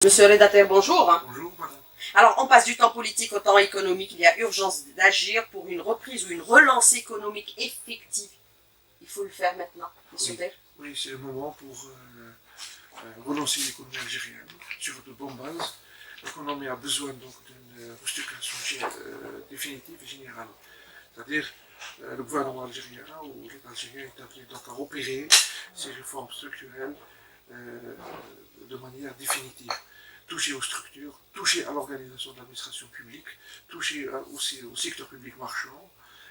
Monsieur Redater, bonjour. Bonjour, madame. Alors, on passe du temps politique au temps économique. Il y a urgence d'agir pour une reprise ou une relance économique effective. Il faut le faire maintenant, monsieur Ter. Oui, c'est le moment pour relancer l'économie algérienne sur de bonnes bases. L'économie a besoin donc d'une restructuration définitive et générale. C'est-à-dire, le gouvernement algérien ou l'État algérien est appelé donc à opérer ces réformes structurelles de manière définitive. Toucher aux structures, toucher à l'organisation de l'administration publique, toucher aussi au secteur public marchand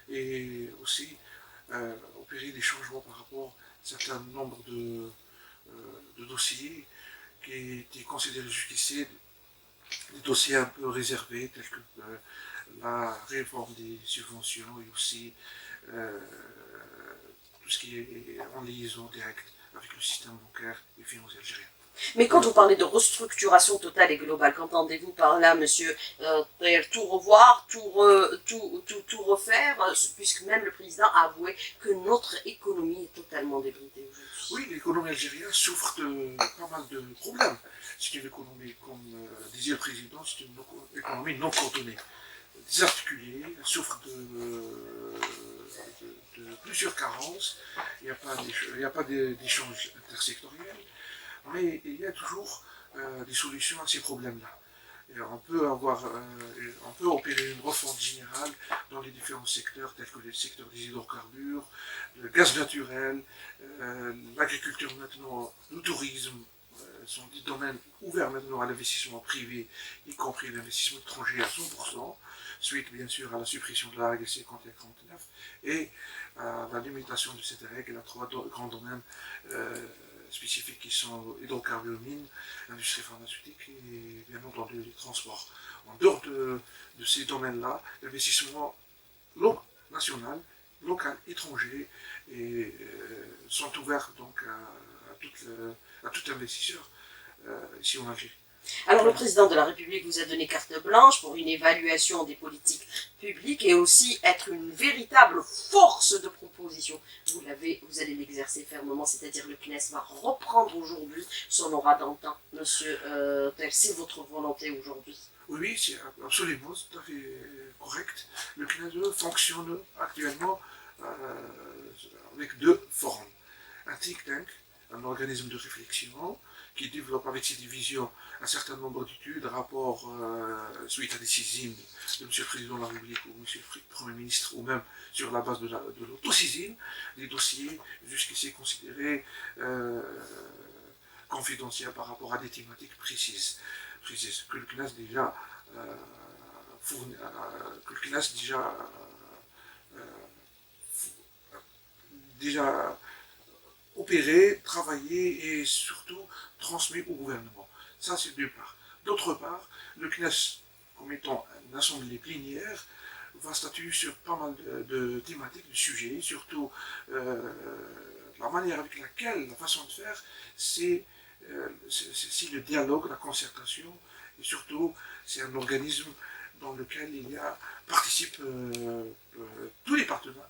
et aussi opérer des changements par rapport à un certain nombre de dossiers qui étaient considérés jusqu'ici des dossiers un peu réservés tels que la réforme des subventions et aussi tout ce qui est en liaison directe avec le système bancaire et financier algérien. Mais quand vous parlez de restructuration totale et globale, qu'entendez-vous par là, monsieur tout revoir, tout refaire, puisque même le président a avoué que notre économie est totalement débridée aujourd'hui. Oui, l'économie algérienne souffre de pas mal de problèmes. C'est une économie, comme disait le président, c'est une économie non coordonnée, désarticulée, elle souffre de plusieurs carences, il n'y a pas d'échange intersectoriel, mais il y a toujours des solutions à ces problèmes-là. On peut opérer une refonte générale dans les différents secteurs, tels que le secteur des hydrocarbures, le gaz naturel, l'agriculture maintenant, le tourisme, sont des domaines ouverts maintenant à l'investissement privé, y compris l'investissement étranger à 100%, suite bien sûr à la suppression de la règle 50 et 49, et à la limitation de cette règle à trois grands domaines spécifiques qui sont hydrocarbures, mines, l'industrie pharmaceutique et bien entendu les transports. En dehors de ces domaines-là, l'investissement national, local, étranger sont ouverts donc à tout investisseur ici en Algérie. Alors le président de la République vous a donné carte blanche pour une évaluation des politiques publiques et aussi être une véritable force de proposition. Vous allez l'exercer fermement, c'est-à-dire le CNES va reprendre aujourd'hui son aura d'antan. Monsieur c'est votre volonté aujourd'hui? Oui, c'est absolument tout à fait correct. Le CNES fonctionne actuellement avec deux formes. Un think tank, un organisme de réflexion qui développe avec ses divisions un certain nombre d'études, rapports suite à des saisines de M. le Président de la République ou M. le Premier ministre, ou même sur la base de l'autosaisine, des dossiers jusqu'ici considérés confidentiels par rapport à des thématiques précises que le CNES déjà opéré, travaillé et surtout transmis au gouvernement. Ça, c'est d'une part. D'autre part, le CNES, comme étant une assemblée plénière, va statuer sur pas mal de thématiques, de sujets, surtout la manière avec laquelle, la façon de faire, c'est le dialogue, la concertation, et surtout, c'est un organisme dans lequel participent tous les patronats,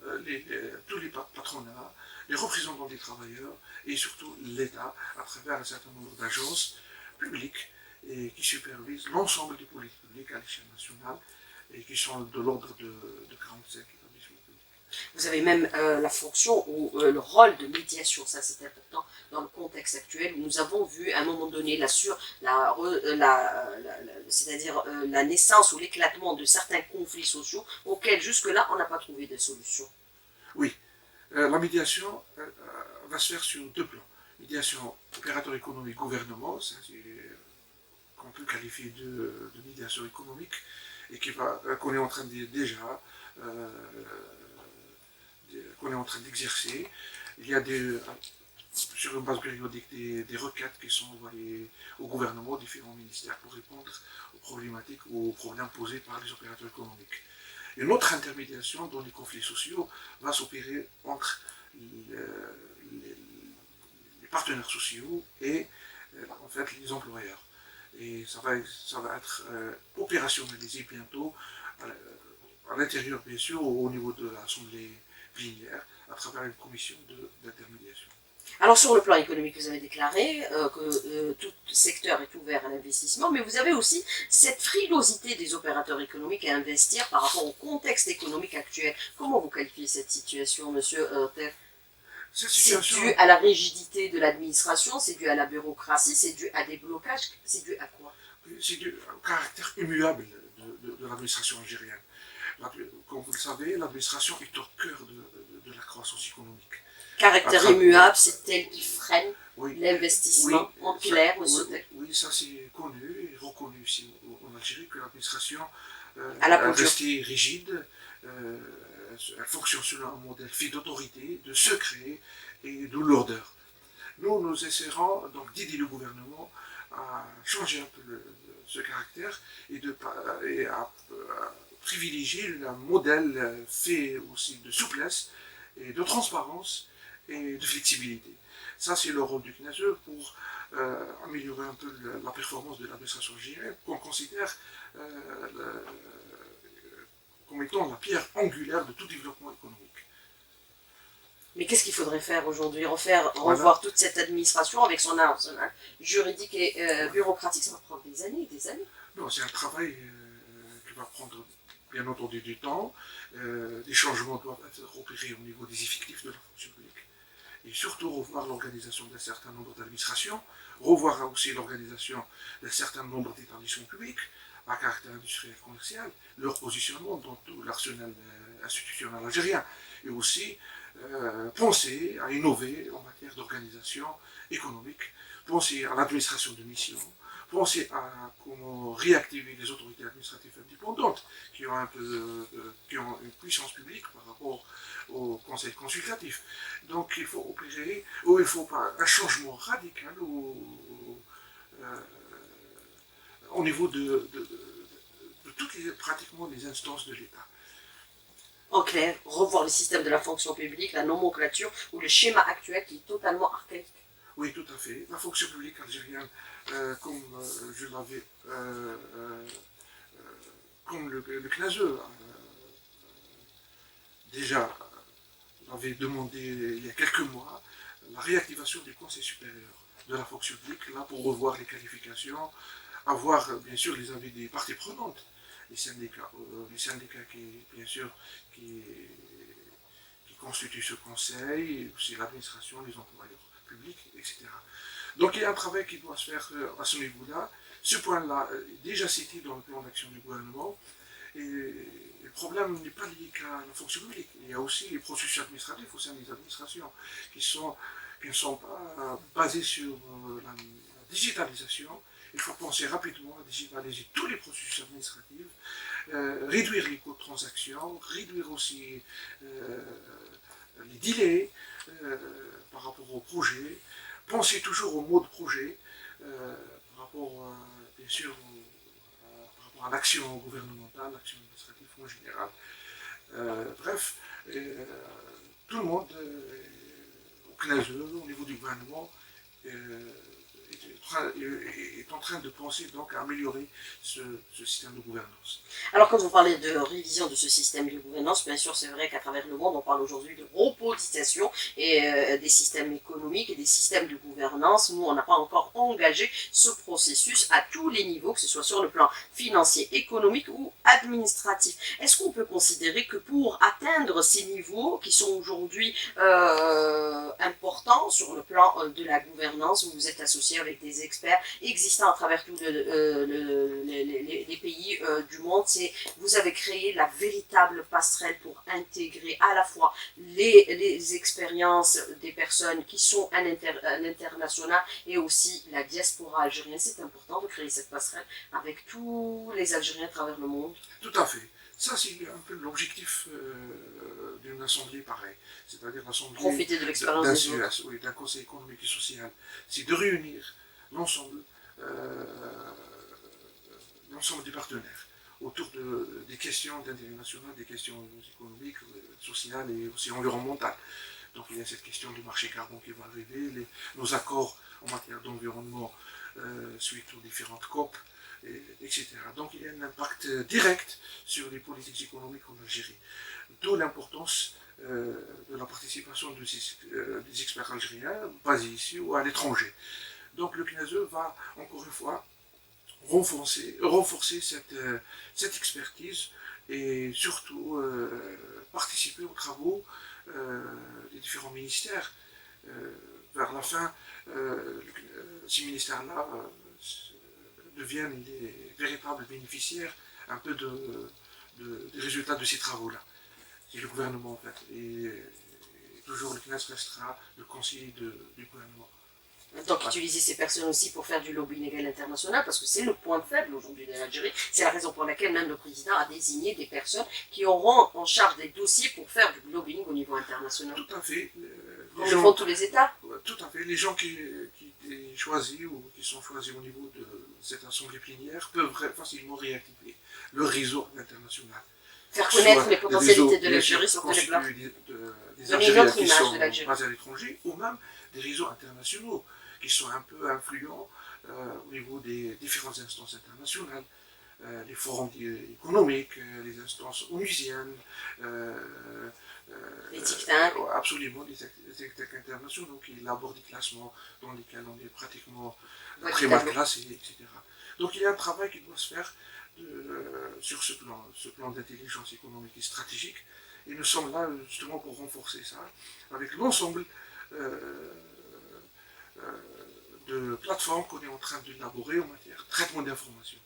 les représentants des travailleurs et surtout l'État à travers un certain nombre d'agences publiques et qui supervisent l'ensemble des politiques publiques à l'échelle nationale et qui sont de l'ordre de 45 établissements publics. Vous avez même la fonction ou le rôle de médiation, ça c'est important dans le contexte actuel où nous avons vu à un moment donné c'est-à-dire la naissance ou l'éclatement de certains conflits sociaux auxquels jusque-là on n'a pas trouvé de solution. Oui, la médiation va se faire sur deux plans. Médiation opérateur économique gouvernement, qu'on peut qualifier de médiation économique et qu'on est en train qu'on est en train d'exercer. Il y a sur une base périodique des requêtes qui sont envoyées au gouvernement, aux différents ministères, pour répondre aux problématiques ou aux problèmes posés par les opérateurs économiques. Une autre intermédiation dans les conflits sociaux va s'opérer entre les partenaires sociaux et en fait les employeurs. Et ça va être opérationnalisé bientôt à l'intérieur, bien sûr, au niveau de l'Assemblée plénière, à travers une commission d'intermédiation. Alors sur le plan économique, vous avez déclaré que tout secteur est ouvert à l'investissement, mais vous avez aussi cette frilosité des opérateurs économiques à investir par rapport au contexte économique actuel. Comment vous qualifiez cette situation, monsieur Tef? Cette C'est situation, dû à la rigidité de l'administration, c'est dû à la bureaucratie, c'est dû à des blocages, c'est dû à quoi? c'est dû au caractère immuable de l'administration algérienne. Comme vous le savez, l'administration est au cœur de la croissance économique. Caractère immuable, c'est tel qui freine Oui, l'investissement oui, en clair, monsieur oui, Tef? oui, ça c'est connu et reconnu ici en Algérie que l'administration À la est couture. restée rigide, elle fonctionne selon un modèle fait d'autorité, de secret et de lourdeur. Nous essaierons donc d'aider le gouvernement à changer un peu ce caractère et à privilégier un modèle fait aussi de souplesse et de transparence et de flexibilité. Ça, c'est le rôle du CNASE pour améliorer un peu la performance de l'administration algérienne, qu'on considère comme étant la pierre angulaire de tout développement économique. Mais qu'est-ce qu'il faudrait faire aujourd'hui? Revoir Voilà. toute cette administration avec son arsenal juridique et bureaucratique, ça va prendre des années et des années. Non, c'est un travail qui va prendre bien entendu du temps. Des changements doivent être opérés au niveau des effectifs de la fonction publique. Et surtout revoir l'organisation d'un certain nombre d'administrations, revoir aussi l'organisation d'un certain nombre d'établissements publics à caractère industriel et commercial, leur positionnement dans tout l'arsenal institutionnel algérien, et aussi penser à innover en matière d'organisation économique, penser à l'administration de mission, penser à comment réactiver les autorités administratives indépendantes qui ont une puissance publique par rapport au conseil consultatif. Donc il faut opérer, ou il faut un changement radical au niveau de toutes pratiquement les instances de l'État. En clair, revoir le système de la fonction publique, la nomenclature ou le schéma actuel qui est totalement archaïque. Oui, tout à fait. La fonction publique algérienne, comme je l'avais, comme le CNASE déjà avait demandé il y a quelques mois, la réactivation du Conseil supérieur de la fonction publique, là pour revoir les qualifications, avoir bien sûr les avis des parties prenantes, les syndicats qui, bien sûr, qui constituent ce conseil, aussi l'administration, les employeurs publics, etc. Donc il y a un travail qui doit se faire à ce niveau-là. Ce point-là est déjà cité dans le plan d'action du gouvernement. Et le problème n'est pas lié qu'à la fonction publique. Il y a aussi les processus administratifs au sein des administrations qui ne sont pas basés sur la digitalisation. Il faut penser rapidement à digitaliser tous les processus administratifs, réduire les coûts de transaction, réduire aussi les délais par rapport au projet, penser toujours au mode projet par rapport, bien sûr, par rapport à l'action gouvernementale, l'action administrative en général. Bref, tout le monde, au CNASE, au niveau du gouvernement, est en train de penser donc à améliorer ce système de gouvernance. Alors quand vous parlez de révision de ce système de gouvernance, bien sûr c'est vrai qu'à travers le monde on parle aujourd'hui de robotisation et des systèmes économiques et des systèmes de gouvernance. Nous on n'a pas encore engagé ce processus à tous les niveaux, que ce soit sur le plan financier, économique ou administratif. Est-ce qu'on peut considérer que pour atteindre ces niveaux qui sont aujourd'hui importants sur le plan de la gouvernance, vous vous êtes associé avec des experts existants à travers tous les pays du monde, vous avez créé la véritable passerelle pour intégrer à la fois les expériences des personnes qui sont à l'international et aussi la diaspora algérienne. C'est important de créer cette passerelle avec tous les Algériens à travers le monde. Tout à fait. Ça, c'est un peu l'objectif d'une assemblée pareille. C'est-à-dire l'assemblée profiter de l'expérience des autres. Oui, d'un conseil économique et social. C'est de réunir l'ensemble des partenaires autour des questions d'intérêt national, des questions économiques, sociales et aussi environnementales. Donc il y a cette question du marché carbone qui va arriver, nos accords en matière d'environnement suite aux différentes COP, etc. Donc il y a un impact direct sur les politiques économiques en Algérie. D'où l'importance de la participation des experts algériens basés ici ou à l'étranger. Donc le CNASE va encore une fois renforcer cette expertise et surtout participer aux travaux des différents ministères. Vers la fin, ces ministères-là deviennent les véritables bénéficiaires un peu des résultats de ces travaux-là. C'est le gouvernement en fait. Et toujours le CNAS restera le conseiller du gouvernement. Donc utiliser ces personnes aussi pour faire du lobbying légal international, parce que c'est le point faible aujourd'hui de l'Algérie. C'est la raison pour laquelle même le président a désigné des personnes qui auront en charge des dossiers pour faire du lobbying au niveau international. Tout à fait. Comme le font tous les États. Tout à fait. Les gens qui étaient choisis ou qui sont choisis au niveau de cette assemblée plénière peuvent facilement réactiver le réseau international. Faire connaître les potentialités de l'Algérie sur les plans. Des Algériens qui sont basés à l'étranger ou même des réseaux internationaux qui sont un peu influents au niveau des différentes instances internationales, les forums économiques, les instances onusiennes, les think-tanks. Absolument, les think-tanks internationaux qui élaborent des classements dans lesquels on est pratiquement très mal classé, etc. Donc il y a un travail qui doit se faire sur ce plan d'intelligence économique et stratégique, et nous sommes là justement pour renforcer ça avec l'ensemble de plateformes qu'on est en train d'élaborer en matière de traitement d'information.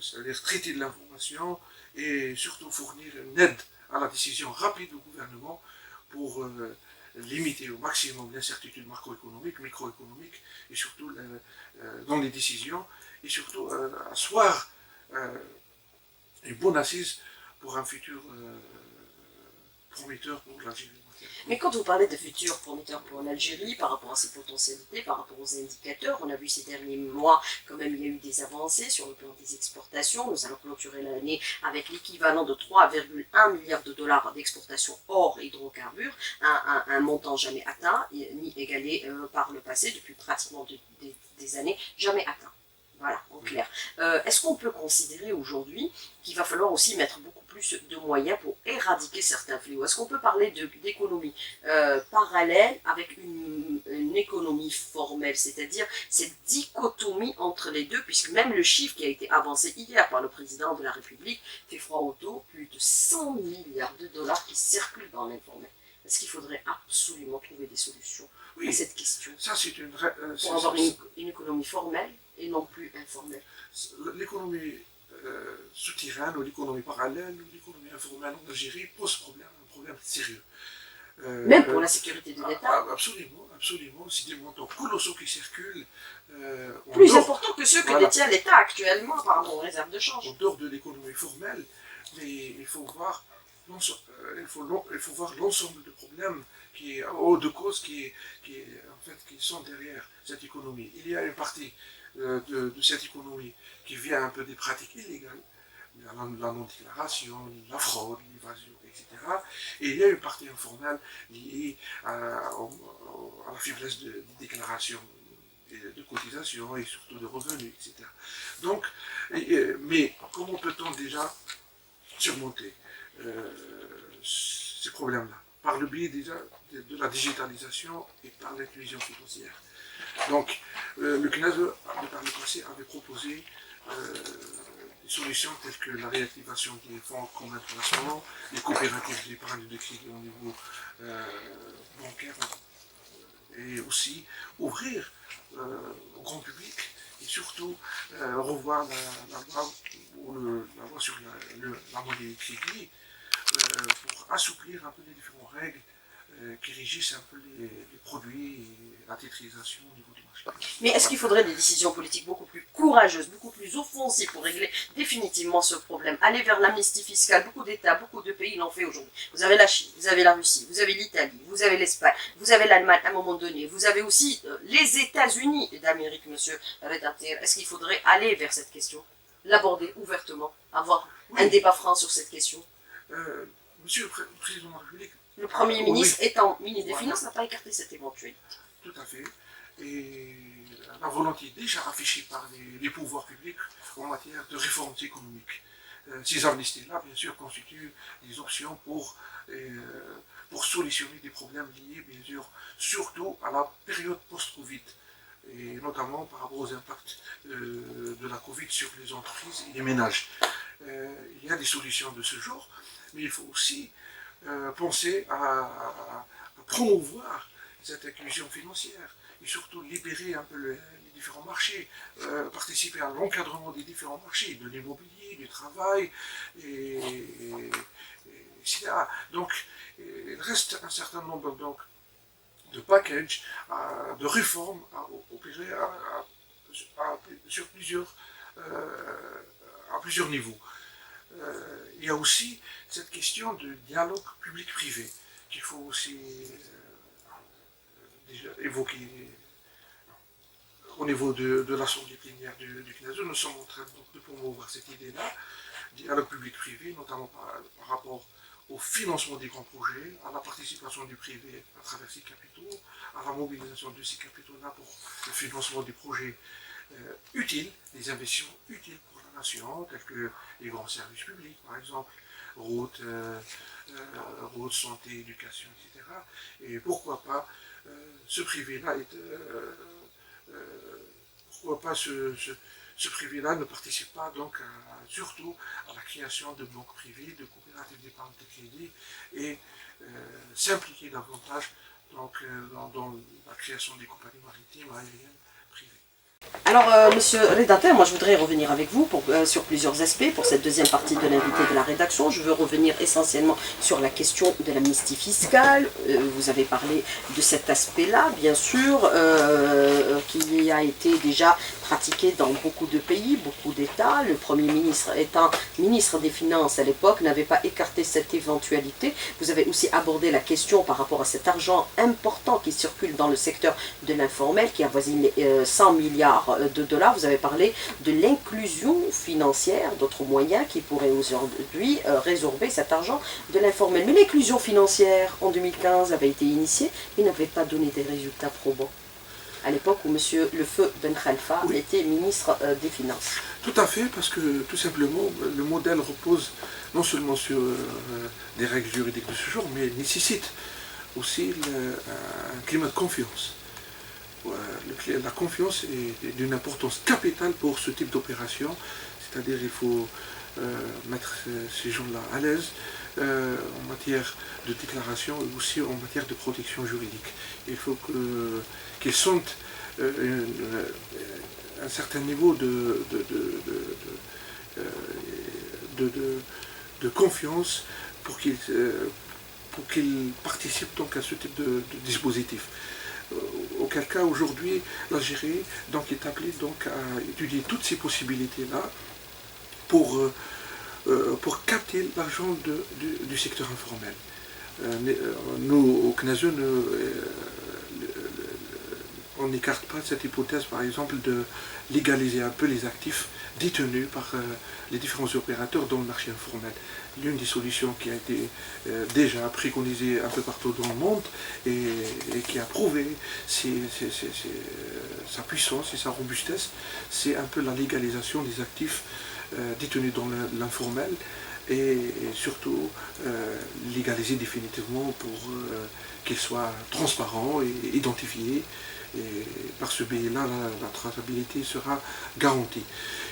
C'est-à-dire traiter de l'information et surtout fournir une aide à la décision rapide du gouvernement pour limiter au maximum l'incertitude macroéconomique, microéconomique et surtout dans les décisions et surtout asseoir une bonne assise pour un futur prometteur pour l'Algérie. Mais quand vous parlez de futurs prometteurs pour l'Algérie, par rapport à ses potentialités, par rapport aux indicateurs, on a vu ces derniers mois, quand même, il y a eu des avancées sur le plan des exportations. Nous allons clôturer l'année avec l'équivalent de 3,1 milliards de dollars d'exportation hors hydrocarbures, un montant jamais atteint, ni égalé par le passé, depuis pratiquement des années, jamais atteint. Voilà, en clair. Est-ce qu'on peut considérer aujourd'hui qu'il va falloir aussi mettre beaucoup plus de moyens pour éradiquer certains fléaux? Est-ce qu'on peut parler d'économie parallèle avec une économie formelle, c'est-à-dire cette dichotomie entre les deux, puisque même le chiffre qui a été avancé hier par le président de la République fait froid au dos, plus de 100 milliards de dollars qui circulent dans l'informel. Est-ce qu'il faudrait absolument trouver des solutions à cette question? Ça, c'est pour avoir une économie formelle et non plus informelle. L'économie souterraine ou l'économie parallèle ou l'économie informelle en Algérie pose un problème sérieux. Même pour la sécurité de l'État. Absolument, absolument. C'est des montants colossaux qui circulent. Plus importants que ceux que détient l'État actuellement par nos réserves de change. En dehors de l'économie formelle, mais il faut voir l'ensemble de problèmes de causes qui sont derrière cette économie. Il y a une partie de cette économie qui vient un peu des pratiques illégales, la non-déclaration, la fraude, l'évasion, etc. Et il y a une partie informelle liée à la faiblesse des déclarations de cotisation et surtout de revenus, etc. Donc, mais comment peut-on déjà surmonter ces problèmes-là? Par le biais déjà de la digitalisation et par l'inclusion financière. Donc, le CNASE, par le passé, avait proposé des solutions telles que la réactivation des fonds communs de placement, les coopératives d'épargne de crédit au niveau bancaire, et aussi ouvrir au grand public et surtout revoir la loi sur la monnaie crédit pour assouplir un peu les différentes règles qui régissent un peu les produits et la titrisation au niveau du marché. Mais est-ce qu'il faudrait des décisions politiques beaucoup plus courageuses, beaucoup plus offensives pour régler définitivement ce problème? Aller vers l'amnistie fiscale, beaucoup d'États, beaucoup de pays l'ont fait aujourd'hui. Vous avez la Chine, vous avez la Russie, vous avez l'Italie, vous avez l'Espagne, vous avez l'Allemagne à un moment donné, vous avez aussi les États-Unis d'Amérique, monsieur Redater. Est-ce qu'il faudrait aller vers cette question, l'aborder ouvertement, avoir un débat franc sur cette question? Monsieur le Président de la République, le Premier ministre étant ministre des Finances n'a pas écarté cette éventualité. Tout à fait. Et la volonté déjà affichée par les pouvoirs publics en matière de réformes économiques. ces amnisties-là, bien sûr, constituent des options pour solutionner des problèmes liés, bien sûr, surtout à la période post-Covid, et notamment par rapport aux impacts de la Covid sur les entreprises et les ménages. Il y a des solutions de ce genre, mais il faut aussi penser à promouvoir cette inclusion financière et surtout libérer un peu les différents marchés, participer à l'encadrement des différents marchés, de l'immobilier, du travail, etc. Donc, il reste un certain nombre de packages, de réformes à opérer à plusieurs niveaux. Il y a aussi cette question de dialogue public-privé qu'il faut aussi déjà évoquer au niveau de l'Assemblée plénière du CNASU. Nous sommes en train de promouvoir cette idée-là, dialogue public-privé, notamment par rapport au financement des grands projets, à la participation du privé à travers ces capitaux, à la mobilisation de ces capitaux-là pour le financement des projets utiles, des investissements utiles pour la nation, tels que les grands services publics, par exemple, routes, santé, éducation, etc. Et pourquoi pas ce privé-là pourquoi pas ce privé-là ne participe pas donc surtout à la création de banques privées, de coopératives d'épargne de crédit et s'impliquer davantage donc, dans la création des compagnies maritimes, aériennes, privées. Alors, monsieur rédacteur, moi je voudrais revenir avec vous sur plusieurs aspects pour cette deuxième partie de l'invité de la rédaction. Je veux revenir essentiellement sur la question de l'amnistie fiscale. Vous avez parlé de cet aspect-là, bien sûr, qui a été déjà pratiqué dans beaucoup de pays, beaucoup d'États. Le Premier ministre, étant ministre des Finances à l'époque, n'avait pas écarté cette éventualité. Vous avez aussi abordé la question par rapport à cet argent important qui circule dans le secteur de l'informel, qui avoisine 100 milliards de dollars. Vous avez parlé de l'inclusion financière, d'autres moyens qui pourraient aujourd'hui résorber cet argent de l'informel. Mais l'inclusion financière en 2015 avait été initiée, mais n'avait pas donné des résultats probants. À l'époque où M. Le Feu Ben Khalfa était ministre des Finances. Tout à fait, parce que tout simplement, le modèle repose non seulement sur des règles juridiques de ce genre, mais nécessite aussi un climat de confiance. La confiance est d'une importance capitale pour ce type d'opération, c'est-à-dire il faut mettre ces gens-là à l'aise en matière de déclaration et aussi en matière de protection juridique. Il faut qu'ils sentent un certain niveau de confiance pour qu'ils participent donc à ce type de dispositif. Auquel cas aujourd'hui l'Algérie est appelée donc à étudier toutes ces possibilités-là pour capter l'argent du secteur informel. Nous, au CNASU, on n'écarte pas cette hypothèse, par exemple, de légaliser un peu les actifs détenus par les différents opérateurs dans le marché informel. L'une des solutions qui a été déjà préconisée un peu partout dans le monde et qui a prouvé sa puissance et sa robustesse, c'est un peu la légalisation des actifs détenus dans l'informel et surtout légaliser définitivement pour qu'ils soient transparents et identifiés. Et par ce biais-là, la traçabilité sera garantie.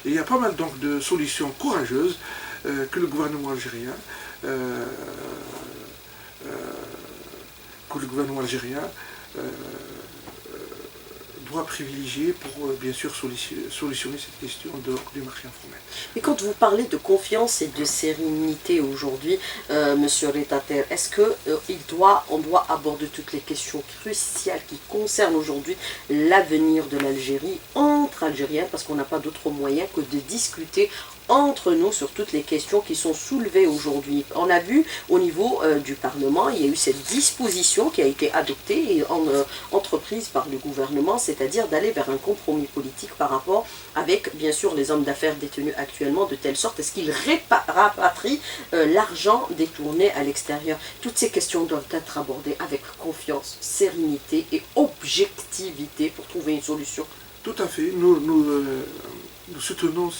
Et il y a pas mal donc de solutions courageuses que le gouvernement algérien doit privilégier pour bien sûr solutionner cette question du marché informel. Et quand vous parlez de confiance et de sérénité aujourd'hui, monsieur Retater, est-ce qu'on doit aborder toutes les questions cruciales qui concernent aujourd'hui l'avenir de l'Algérie entre Algériens, parce qu'on n'a pas d'autre moyen que de discuter entre nous sur toutes les questions qui sont soulevées aujourd'hui. On a vu au niveau du Parlement, il y a eu cette disposition qui a été adoptée et entreprise par le gouvernement, c'est-à-dire d'aller vers un compromis politique par rapport avec, bien sûr, les hommes d'affaires détenus actuellement, de telle sorte à ce qu'ils rapatrient l'argent détourné à l'extérieur. Toutes ces questions doivent être abordées avec confiance, sérénité et objectivité pour trouver une solution. Tout à fait. nous soutenons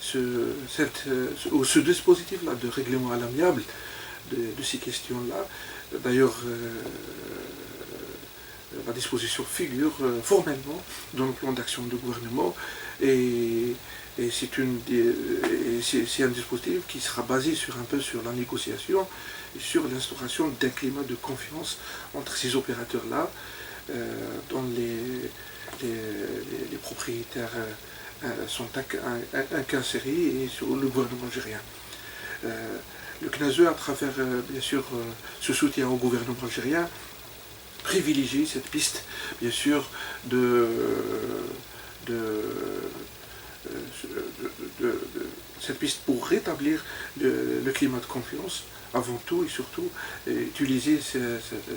ce dispositif-là de règlement à l'amiable de ces questions-là. D'ailleurs, la disposition figure formellement dans le plan d'action du gouvernement et c'est un dispositif qui sera basé sur la négociation et sur l'instauration d'un climat de confiance entre ces opérateurs-là, dont les propriétaires sont incarcérés et sur le gouvernement algérien. Le CNASE, à travers bien sûr ce soutien au gouvernement algérien, privilégie cette piste, bien sûr, cette piste pour rétablir le climat de confiance, avant tout et surtout, utiliser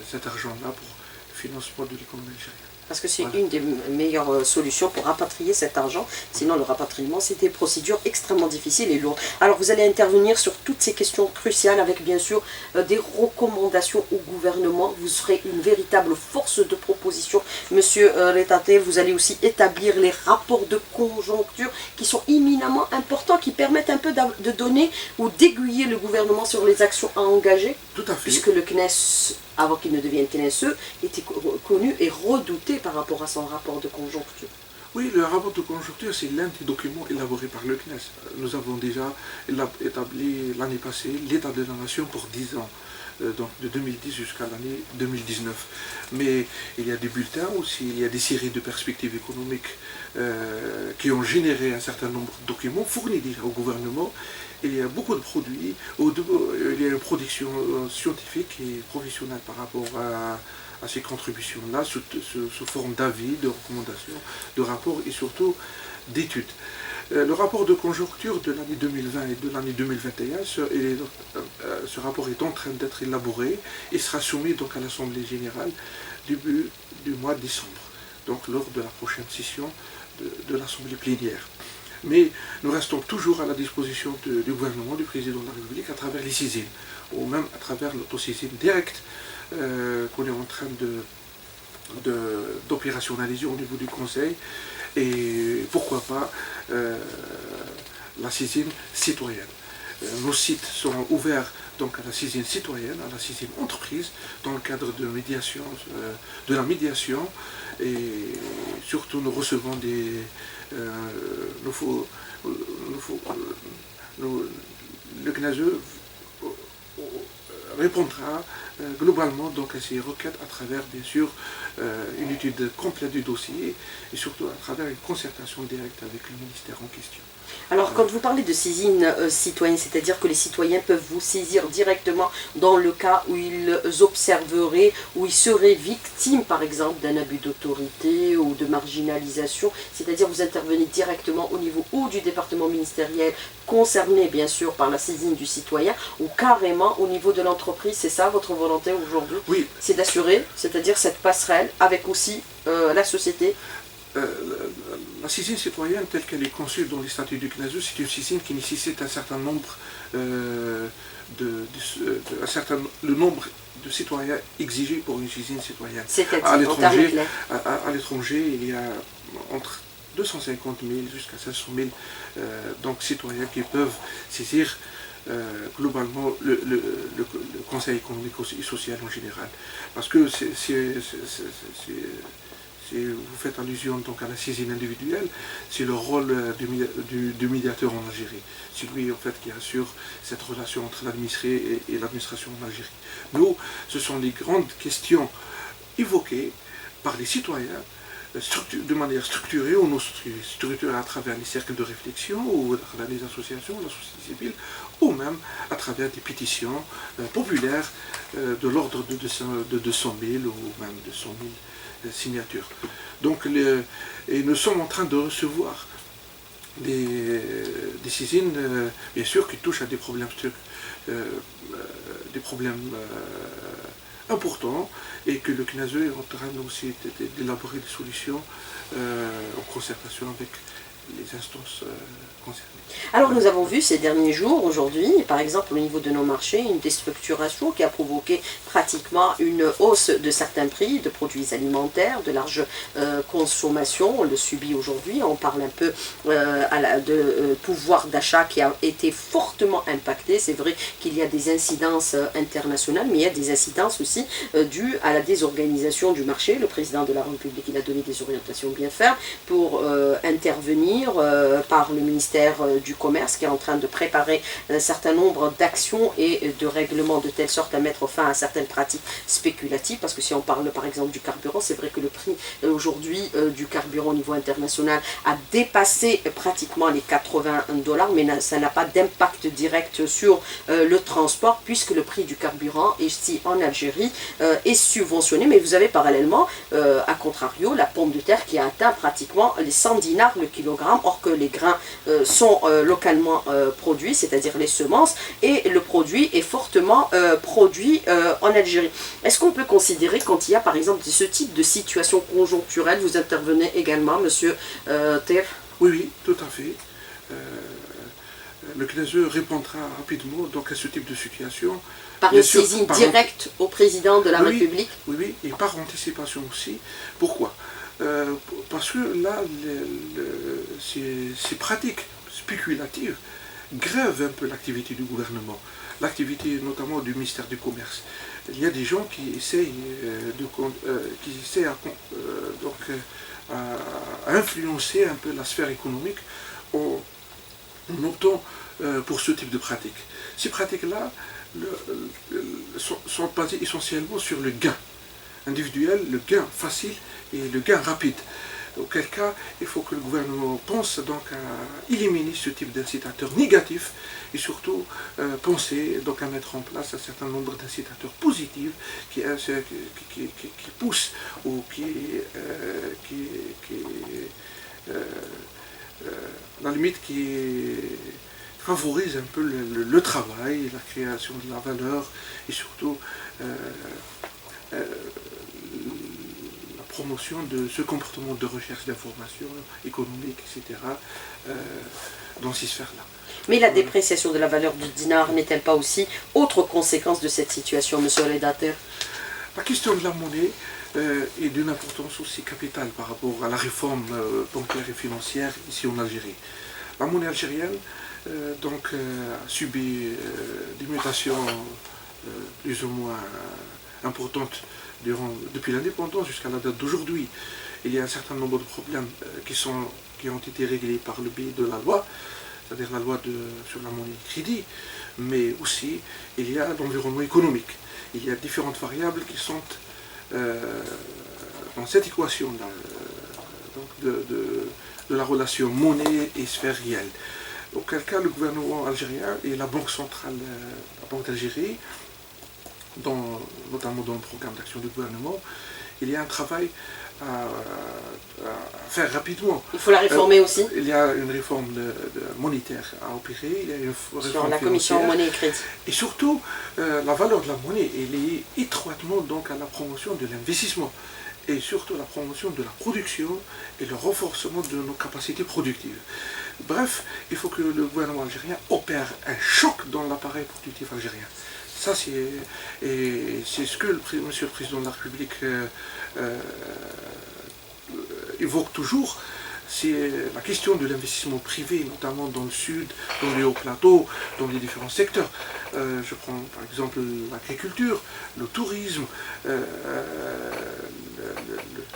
cet argent-là pour le financement de l'économie algérienne. Parce que c'est une des meilleures solutions pour rapatrier cet argent. Sinon, le rapatriement, c'est des procédures extrêmement difficiles et lourdes. Alors, vous allez intervenir sur toutes ces questions cruciales avec, bien sûr, des recommandations au gouvernement. Vous serez une véritable force de proposition. Monsieur Retate, vous allez aussi établir les rapports de conjoncture qui sont éminemment importants, qui permettent un peu de donner ou d'aiguiller le gouvernement sur les actions à engager. Tout à fait. Puisque le CNES, avant qu'il ne devienne CNSE, était connu et redouté par rapport à son rapport de conjoncture. Oui, le rapport de conjoncture, c'est l'un des documents élaborés par le CNES. Nous avons déjà établi l'année passée l'état de la nation pour 10 ans, donc de 2010 jusqu'à l'année 2019. Mais il y a des bulletins aussi, il y a des séries de perspectives économiques qui ont généré un certain nombre de documents fournis déjà au gouvernement. Il y a beaucoup de produits, il y a une production scientifique et professionnelle par rapport à ces contributions-là, sous forme d'avis, de recommandations, de rapports et surtout d'études. Le rapport de conjoncture de l'année 2020 et de l'année 2021, ce rapport est en train d'être élaboré et sera soumis donc à l'Assemblée générale début du mois de décembre, donc lors de la prochaine session de l'Assemblée plénière. Mais nous restons toujours à la disposition du gouvernement, du président de la République, à travers les saisines, ou même à travers l'autosaisine directe qu'on est en train d'opérationnaliser au niveau du Conseil, et pourquoi pas la saisine citoyenne. Nos sites seront ouverts donc à la saisine citoyenne, à la saisine entreprise, dans le cadre de la médiation, et surtout nous recevons le CNASE répondra globalement donc à ces requêtes à travers bien sûr une étude complète du dossier et surtout à travers une concertation directe avec le ministère en question. Alors, quand vous parlez de saisine citoyenne, c'est-à-dire que les citoyens peuvent vous saisir directement dans le cas où ils observeraient, où ils seraient victimes, par exemple, d'un abus d'autorité ou de marginalisation, c'est-à-dire vous intervenez directement au niveau ou du département ministériel concerné, bien sûr, par la saisine du citoyen, ou carrément au niveau de l'entreprise. C'est ça votre volonté aujourd'hui? Oui. C'est d'assurer, c'est-à-dire cette passerelle avec aussi la société. La saisine citoyenne telle qu'elle est conçue dans les statuts du CNASE, c'est une saisine qui nécessite un certain nombre le nombre de citoyens exigés pour une saisine citoyenne. C'est-à-dire, à l'étranger, il y a entre 250 000 jusqu'à 500 000 donc citoyens qui peuvent saisir globalement le Conseil économique et social en général. Parce que si vous faites allusion donc à la saisine individuelle, c'est le rôle du médiateur en Algérie. C'est lui en fait qui assure cette relation entre l'administré et l'administration en Algérie. Nous, ce sont les grandes questions évoquées par les citoyens de manière structurée ou non structurée à travers les cercles de réflexion ou à travers les associations, la société civile, ou même à travers des pétitions populaires de l'ordre de 200 000 ou même de 100 000 signatures. Donc, et nous sommes en train de recevoir des saisines, bien sûr, qui touchent à des problèmes importants, et que le CNASE est en train aussi d'élaborer des solutions en concertation avec les instances concernés. Alors nous avons vu ces derniers jours, aujourd'hui, par exemple au niveau de nos marchés, une déstructuration qui a provoqué pratiquement une hausse de certains prix de produits alimentaires, de large consommation, on le subit aujourd'hui, on parle un peu de pouvoir d'achat qui a été fortement impacté, c'est vrai qu'il y a des incidences internationales, mais il y a des incidences aussi dues à la désorganisation du marché. Le président de la République, il a donné des orientations bien fermes pour intervenir par le ministère du Commerce qui est en train de préparer un certain nombre d'actions et de règlements de telle sorte à mettre fin à certaines pratiques spéculatives, parce que si on parle par exemple du carburant, c'est vrai que le prix aujourd'hui du carburant au niveau international a dépassé pratiquement les 80 $, mais ça n'a pas d'impact direct sur le transport puisque le prix du carburant ici en Algérie est subventionné, mais vous avez parallèlement à contrario la pomme de terre qui a atteint pratiquement les 100 dinars le kilogramme, or que les grains sont localement produits, c'est-à-dire les semences, et le produit est fortement produit en Algérie. Est-ce qu'on peut considérer quand il y a par exemple ce type de situation conjoncturelle, vous intervenez également, monsieur Ter? Oui, tout à fait. Le CNESE répondra rapidement donc, à ce type de situation. Par une saisine directe au président de la République? Oui, et par anticipation aussi. Pourquoi? Parce que là, ces pratiques spéculatives grèvent un peu l'activité du gouvernement, l'activité notamment du ministère du Commerce. Il y a des gens qui essayent, à influencer un peu la sphère économique en optant pour ce type de pratiques. Ces pratiques-là sont basées essentiellement sur le gain individuel, le gain facile et le gain rapide. Auquel cas, il faut que le gouvernement pense donc à éliminer ce type d'incitateurs négatifs et surtout penser donc à mettre en place un certain nombre d'incitateurs positifs qui poussent ou la limite qui favorise un peu le travail, la création de la valeur et surtout la promotion de ce comportement de recherche d'information économique, etc., dans ces sphères-là. Mais la dépréciation de la valeur du dinar n'est-elle pas aussi autre conséquence de cette situation, monsieur Redater? La question de la monnaie est d'une importance aussi capitale par rapport à la réforme bancaire et financière ici en Algérie. La monnaie algérienne a subi des mutations plus ou moins importantes depuis l'indépendance jusqu'à la date d'aujourd'hui. Il y a un certain nombre de problèmes qui ont été réglés par le biais de la loi, c'est-à-dire la loi sur la monnaie de crédit, mais aussi il y a l'environnement économique. Il y a différentes variables qui sont dans cette équation de la relation monnaie et sphère réelle. Auquel cas, le gouvernement algérien et la Banque centrale, la Banque d'Algérie, notamment dans le programme d'action du gouvernement, il y a un travail à faire rapidement. Il faut la réformer aussi. Il y a une réforme monétaire à opérer, il y a une réforme sur la commission monnaie et crédit. Et surtout, la valeur de la monnaie est liée étroitement donc à la promotion de l'investissement et surtout la promotion de la production et le renforcement de nos capacités productives. Bref, il faut que le gouvernement algérien opère un choc dans l'appareil productif algérien. Ça, c'est ce que monsieur le Président de la République évoque toujours, c'est la question de l'investissement privé, notamment dans le sud, dans les hauts plateaux, dans les différents secteurs. Je prends par exemple l'agriculture, le tourisme,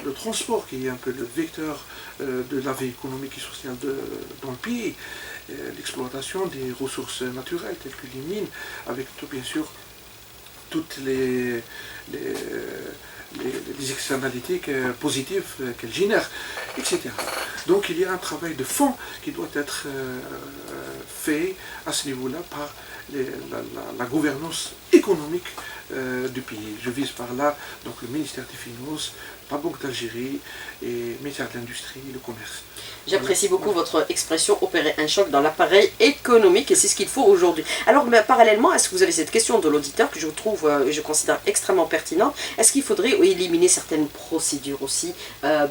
le transport qui est un peu le vecteur de la vie économique et sociale dans le pays, l'exploitation des ressources naturelles telles que les mines, avec bien sûr toutes les externalités positives qu'elles génèrent, etc. Donc il y a un travail de fond qui doit être fait à ce niveau-là par la gouvernance économique du pays. Je vise par là donc le ministère des Finances, la Banque d'Algérie et le ministère de l'Industrie et le Commerce. J'apprécie beaucoup votre expression opérer un choc dans l'appareil économique et c'est ce qu'il faut aujourd'hui. Alors mais parallèlement, est-ce que vous avez cette question de l'auditeur que je trouve et je considère extrêmement pertinente? Est-ce qu'il faudrait éliminer certaines procédures aussi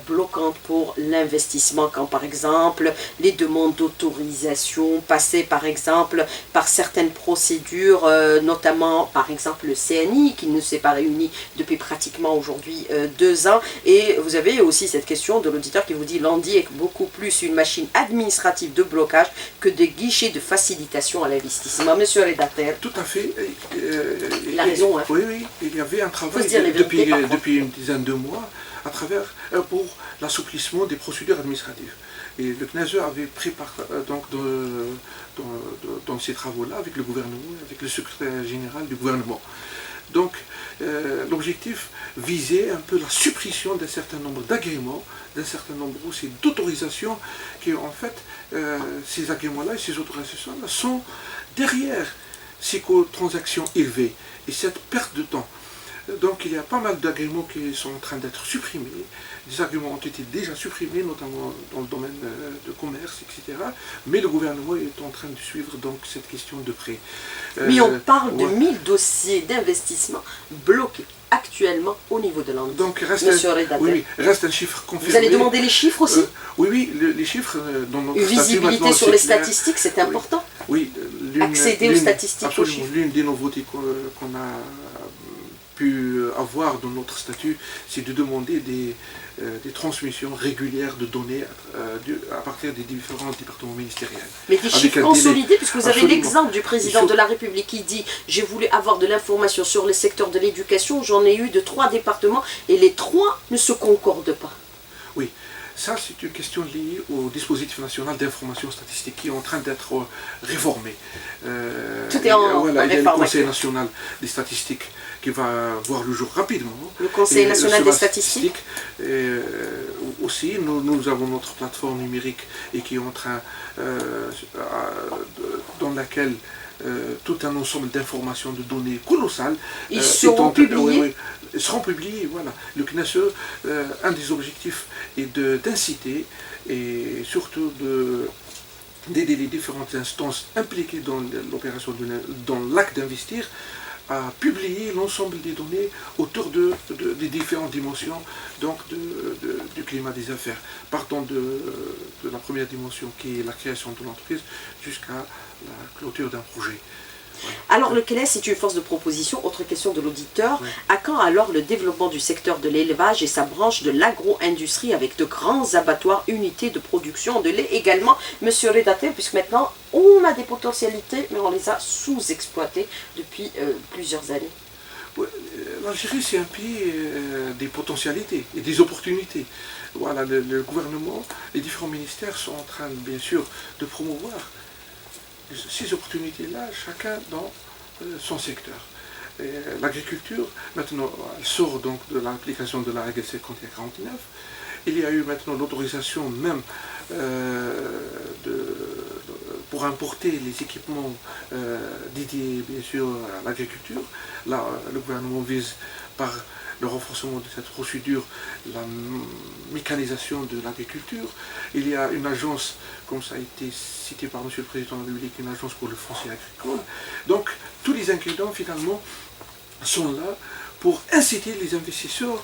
bloquantes pour l'investissement, quand par exemple les demandes d'autorisation passaient par exemple par certaines procédures, notamment par exemple le CNI qui ne s'est pas réuni depuis pratiquement aujourd'hui 2 ans. Et vous avez aussi cette question de l'auditeur qui vous dit l'ANDI est beaucoup plus une machine administrative de blocage que des guichets de facilitation à l'investissement. Monsieur Redater. Tout à fait. Il a raison. Hein. Oui, oui, il y avait un travail depuis une dizaine de mois à travers, pour l'assouplissement des procédures administratives. Et le CNASE avait pris part donc, dans ces travaux-là avec le gouvernement, avec le secrétaire général du gouvernement. Donc l'objectif visait un peu la suppression d'un certain nombre d'agréments, d'un certain nombre aussi d'autorisations, qui en fait, ces agréments-là et ces autorisations-là sont derrière ces transactions élevées et cette perte de temps. Donc il y a pas mal d'agréments qui sont en train d'être supprimés. Des agréments ont été déjà supprimés, notamment dans le domaine de commerce, etc. Mais le gouvernement est en train de suivre donc cette question de près. Mais on parle de 1000 dossiers d'investissement bloqués actuellement au niveau de l'ANDI. Donc reste un chiffre confirmé. Vous allez demander les chiffres aussi Oui, les chiffres dans notre visibilité sur les statistiques, c'est important. Oui, accéder aux statistiques, absolument, aux chiffres. L'une des nouveautés qu'on a pu avoir dans notre statut, c'est de demander des transmissions régulières de données à partir des différents départements ministériels. Mais des chiffres consolidés, puisque vous avez l'exemple du président de la République qui dit « J'ai voulu avoir de l'information sur le secteur de l'éducation, j'en ai eu de 3 départements et les 3 ne se concordent pas. » Oui. Ça, c'est une question liée au dispositif national d'information statistique qui est en train d'être réformé. Tout est en réforme. Il y a le Conseil national des statistiques qui va voir le jour rapidement. Le Conseil national des statistiques. Aussi, nous avons notre plateforme numérique et qui est en train, dans laquelle tout un ensemble d'informations, de données colossales. Ils seront publiés. Ils seront publiés, voilà. Le CNASE, un des objectifs est d'inciter et surtout d'aider les différentes instances impliquées dans l'opération, dans l'acte d'investir, à publier l'ensemble des données autour des différentes dimensions donc du climat des affaires, partant de la première dimension qui est la création de l'entreprise jusqu'à la clôture d'un projet. Voilà. Alors le CNES est une force de proposition, autre question de l'auditeur. Oui. À quand alors le développement du secteur de l'élevage et sa branche de l'agro-industrie avec de grands abattoirs, unités de production de lait également, monsieur Redater, puisque maintenant on a des potentialités mais on les a sous-exploitées depuis plusieurs années. L'Algérie, c'est un pays des potentialités et des opportunités. Voilà, le gouvernement, les différents ministères sont en train, bien sûr, de promouvoir ces opportunités-là, chacun dans son secteur. L'agriculture, maintenant, elle sort donc de l'application de la règle 51-49. Il y a eu maintenant l'autorisation même pour importer les équipements dédiés, bien sûr, à l'agriculture. Là, le gouvernement vise par le renforcement de cette procédure, la mécanisation de l'agriculture. Il y a une agence, comme ça a été cité par M. le Président de la République, une agence pour le foncier agricole. Donc, tous les ingrédients, finalement, sont là pour inciter les investisseurs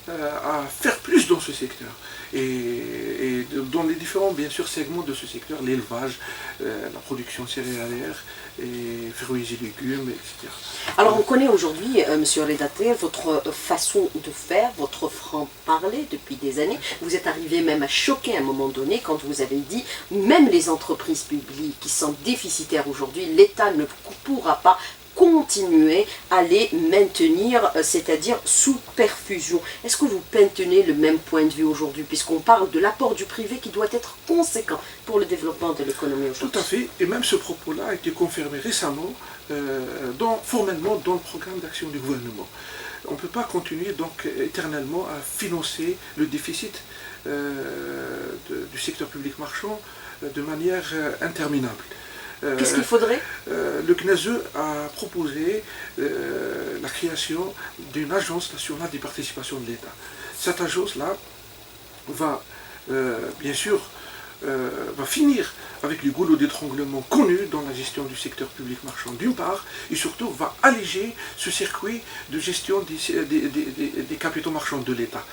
à faire plus dans ce secteur. Et dans les différents, bien sûr, segments de ce secteur, l'élevage, la production céréalière, et fruits et légumes, etc. Alors on connaît aujourd'hui, monsieur Redater, votre façon de faire, votre franc-parler depuis des années. Vous êtes arrivé même à choquer à un moment donné quand vous avez dit, même les entreprises publiques qui sont déficitaires aujourd'hui, l'État ne pourra pas continuer à les maintenir, c'est-à-dire sous perfusion. Est-ce que vous maintenez le même point de vue aujourd'hui, puisqu'on parle de l'apport du privé qui doit être conséquent pour le développement de l'économie aujourd'hui? Tout à fait, et même ce propos-là a été confirmé récemment, formellement dans le programme d'action du gouvernement. On ne peut pas continuer donc éternellement à financer le déficit du secteur public marchand de manière interminable. Qu'est-ce qu'il faudrait? Le CNASE a proposé la création d'une agence nationale des participations de l'État. Cette agence-là va, bien sûr, va finir avec les goulots d'étranglement connus dans la gestion du secteur public marchand d'une part, et surtout va alléger ce circuit de gestion des capitaux marchands de l'État.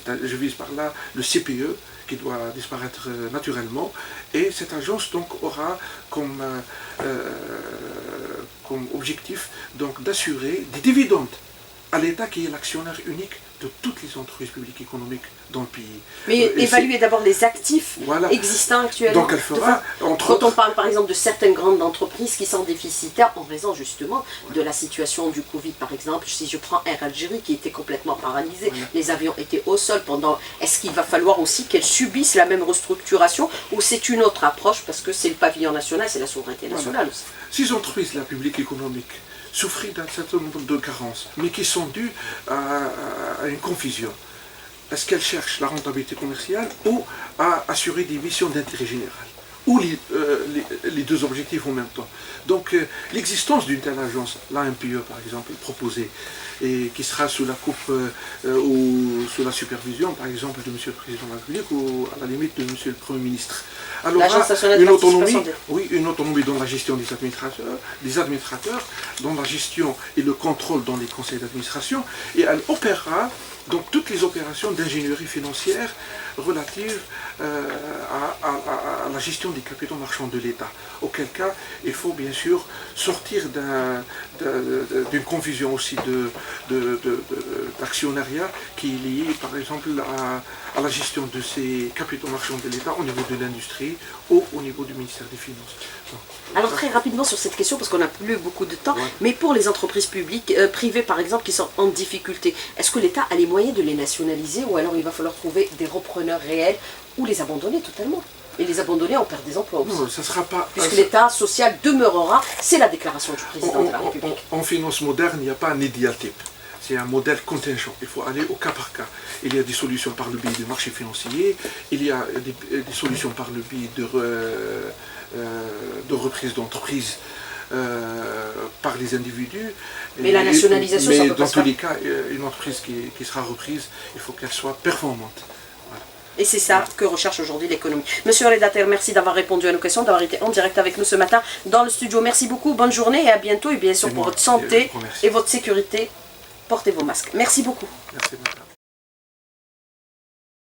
Je vise par là le CPE, qui doit disparaître naturellement, et cette agence donc aura comme objectif d'assurer des dividendes à l'État qui est l'actionnaire unique de toutes les entreprises publiques économiques dans le pays. Mais évaluer d'abord les actifs existants actuellement. Donc elle fera, quand on parle par exemple de certaines grandes entreprises qui sont déficitaires en raison justement de la situation du Covid par exemple, si je prends Air Algérie qui était complètement paralysée, les avions étaient au sol pendant, est-ce qu'il va falloir aussi qu'elles subissent la même restructuration ou c'est une autre approche parce que c'est le pavillon national, c'est la souveraineté nationale aussi. Ces entreprises, la publique économique, souffrent d'un certain nombre de carences, mais qui sont dues à une confusion. Est-ce qu'elles cherchent la rentabilité commerciale ou à assurer des missions d'intérêt général? Ou les deux objectifs en même temps. Donc l'existence d'une telle agence, l'AMPE par exemple, proposée, et qui sera sous la coupe ou sous la supervision par exemple de M. le Président de la République ou à la limite de M. le Premier ministre. Alors une autonomie dans la gestion des administrateurs, dans la gestion et le contrôle dans les conseils d'administration, et elle opérera donc toutes les opérations d'ingénierie financière relatives à la gestion des capitaux marchands de l'État. Auquel cas, il faut bien sûr sortir d'une confusion aussi d'actionnariat qui est liée par exemple à la gestion de ces capitaux marchands de l'État au niveau de l'industrie ou au niveau du ministère des Finances. Alors très rapidement sur cette question, parce qu'on n'a plus beaucoup de temps, mais pour les entreprises publiques, privées par exemple, qui sont en difficulté, est-ce que l'État a les moyens de les nationaliser ou alors il va falloir trouver des repreneurs réels ou les abandonner totalement? Et les abandonner, on perd des emplois aussi. Non, ça sera pas... Puisque l'État social demeurera, c'est la déclaration du président de la République. En finance moderne, il n'y a pas un idéal-type. C'est un modèle contingent. Il faut aller au cas par cas. Il y a des solutions par le biais du marché financier, il y a des solutions par le biais de reprise d'entreprise par les individus. Mais la nationalisation, ça peut pas se faire. Dans tous les cas, une entreprise qui sera reprise, il faut qu'elle soit performante. Et c'est ça que recherche aujourd'hui l'économie. Monsieur Redater, merci d'avoir répondu à nos questions, d'avoir été en direct avec nous ce matin dans le studio. Merci beaucoup, bonne journée et à bientôt. Et bien sûr, pour votre santé et votre sécurité, portez vos masques. Merci beaucoup. Merci, madame.